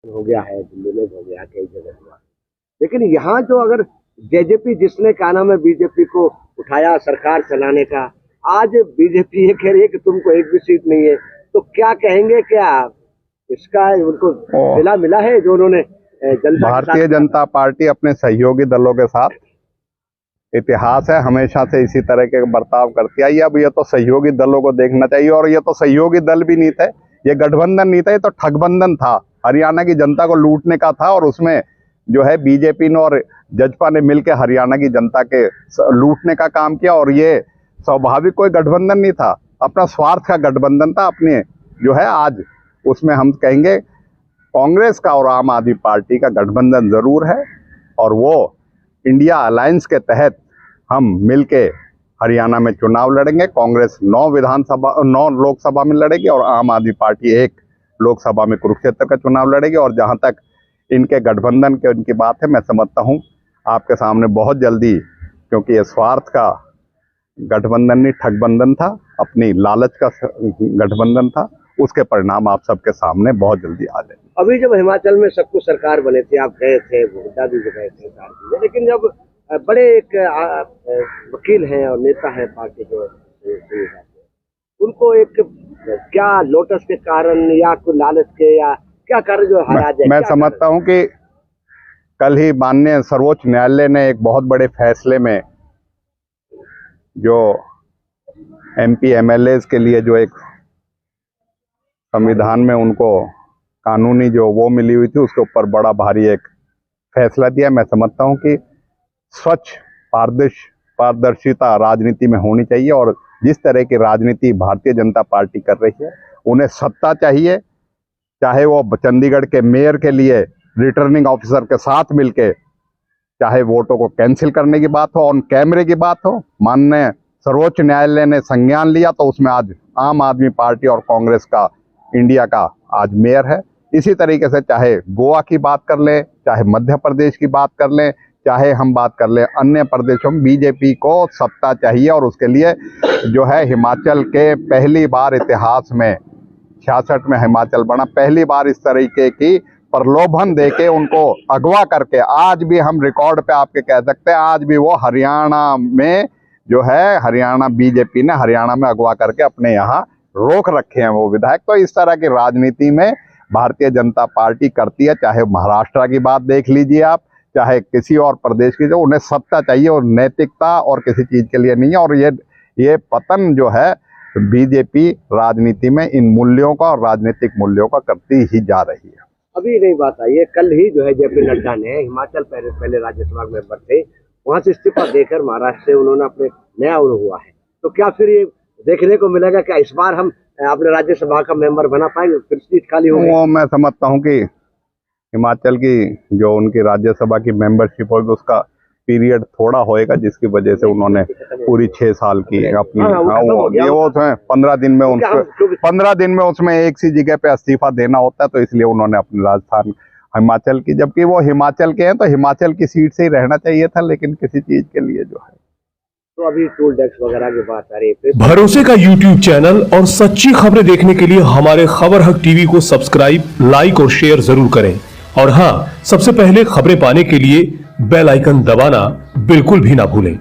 हो गया है, दिल्ली में हो गया, कई जगह हुआ। लेकिन यहाँ जो अगर जेजेपी, जिसने क्या नाम है बीजेपी को उठाया सरकार चलाने का, आज बीजेपी ये कह रही है कि तुमको एक भी सीट नहीं है, तो क्या कहेंगे? क्या इसका उनको सिला मिला है जो उन्होंने जनता? भारतीय जनता पार्टी अपने सहयोगी दलों के साथ इतिहास है, हमेशा से इसी तरह के बर्ताव करती आई। अब ये तो सहयोगी दलों को देखना चाहिए, और ये तो सहयोगी दल भी नहीं थे, ये गठबंधन नहीं था, ये तो ठगबंधन था। हरियाणा की जनता को लूटने का था, और उसमें जो है बीजेपी ने और जजपा ने मिलकर हरियाणा की जनता के लूटने का काम किया। और ये स्वाभाविक कोई गठबंधन नहीं था, अपना स्वार्थ का गठबंधन था। अपने जो है आज उसमें हम कहेंगे कांग्रेस का और आम आदमी पार्टी का गठबंधन जरूर है, और वो इंडिया अलायंस के तहत हम मिलके हरियाणा में चुनाव लड़ेंगे। कांग्रेस 9 लोकसभा में लड़ेगी, और आम आदमी पार्टी 1 लोकसभा में कुरुक्षेत्र का चुनाव लड़ेगी। और जहां तक इनके गठबंधन के उनकी बात है, मैं समझता हूं आपके सामने बहुत जल्दी, क्योंकि ये स्वार्थ का गठबंधन नहीं, ठगबंधन था, अपनी लालच का गठबंधन था, उसके परिणाम आप सबके सामने बहुत जल्दी आ जाएंगे। अभी जब हिमाचल में सब कुछ सरकार बने थे, आप गए थे, हुड्डा भी गए थे, लेकिन जब बड़े एक वकील हैं और नेता हैं पार्टी के, उनको एक क्या लोटस के कारण या कोई लालच के या क्या कारण जो हारा जाए? मैं समझता हूं कि कल ही माननीय सर्वोच्च न्यायालय ने एक बहुत बड़े फैसले में जो MP MLAs के लिए जो एक संविधान में उनको कानूनी जो वो मिली हुई थी, उसके ऊपर बड़ा भारी एक फैसला दिया। मैं समझता हूं कि स्वच्छ पारदर्शिता राजनीति में होनी चाहिए, और जिस तरह की राजनीति भारतीय जनता पार्टी कर रही है, उन्हें सत्ता चाहिए, चाहे वो चंडीगढ़ के मेयर के लिए रिटर्निंग ऑफिसर के साथ मिलके चाहे वोटों को कैंसिल करने की बात हो, ऑन कैमरे की बात हो। माननीय सर्वोच्च न्यायालय ने संज्ञान लिया, तो उसमें आज आम आदमी पार्टी और कांग्रेस का इंडिया का आज मेयर है। इसी तरीके से चाहे गोवा की बात कर लें, चाहे मध्य प्रदेश की बात कर लें, चाहे हम बात कर लें अन्य प्रदेशों में, बीजेपी को सत्ता चाहिए। और उसके लिए जो है हिमाचल के पहली बार इतिहास में 66 में हिमाचल बना, पहली बार इस तरीके की प्रलोभन देके उनको अगवा करके, आज भी हम रिकॉर्ड पे आपके कह सकते हैं, आज भी वो हरियाणा में जो है हरियाणा बीजेपी ने हरियाणा में अगवा करके अपने यहाँ रोक रखे हैं वो विधायक। तो इस तरह की राजनीति में भारतीय जनता पार्टी करती है, चाहे महाराष्ट्र की बात देख लीजिए आप, चाहे किसी और प्रदेश की, जो उन्हें सत्ता चाहिए और नैतिकता और किसी चीज के लिए नहीं है। और ये पतन जो है बीजेपी राजनीति में इन मूल्यों का और राजनीतिक मूल्यों का करती ही जा रही है। अभी नहीं बात आई है, कल ही जो है JP नड्डा ने, हिमाचल पहले राज्यसभा मेंबर थे, वहां से इस्तीफा देकर महाराष्ट्र से उन्होंने अपने नया हुआ है, तो क्या फिर ये देखने को मिलेगा क्या इस बार हम अपने राज्यसभा का मेंबर बना पाएंगे, फिर सीट खाली होगी? वो मैं समझता हूँ कि हिमाचल की जो उनकी राज्यसभा की मेंबरशिप होगी, उसका पीरियड थोड़ा होएगा, जिसकी वजह से उन्होंने पूरी 6 साल की अपनी वो 15 दिन में उनको 15 दिन में उसमें एक सी जगह पे इस्तीफा देना होता है, तो इसलिए उन्होंने अपनी राजस्थान हिमाचल की, जबकि वो हिमाचल के हैं तो हिमाचल की सीट से ही रहना चाहिए था, लेकिन किसी चीज के लिए जो है तो अभी टूल टैक्स वगैरह की बात आ रही है। भरोसे का YouTube चैनल और सच्ची खबरें देखने के लिए हमारे खबर हक टीवी को सब्सक्राइब, लाइक और शेयर जरूर करें। और हाँ, सबसे पहले खबरें पाने के लिए बेल आइकन दबाना बिल्कुल भी ना भूलें।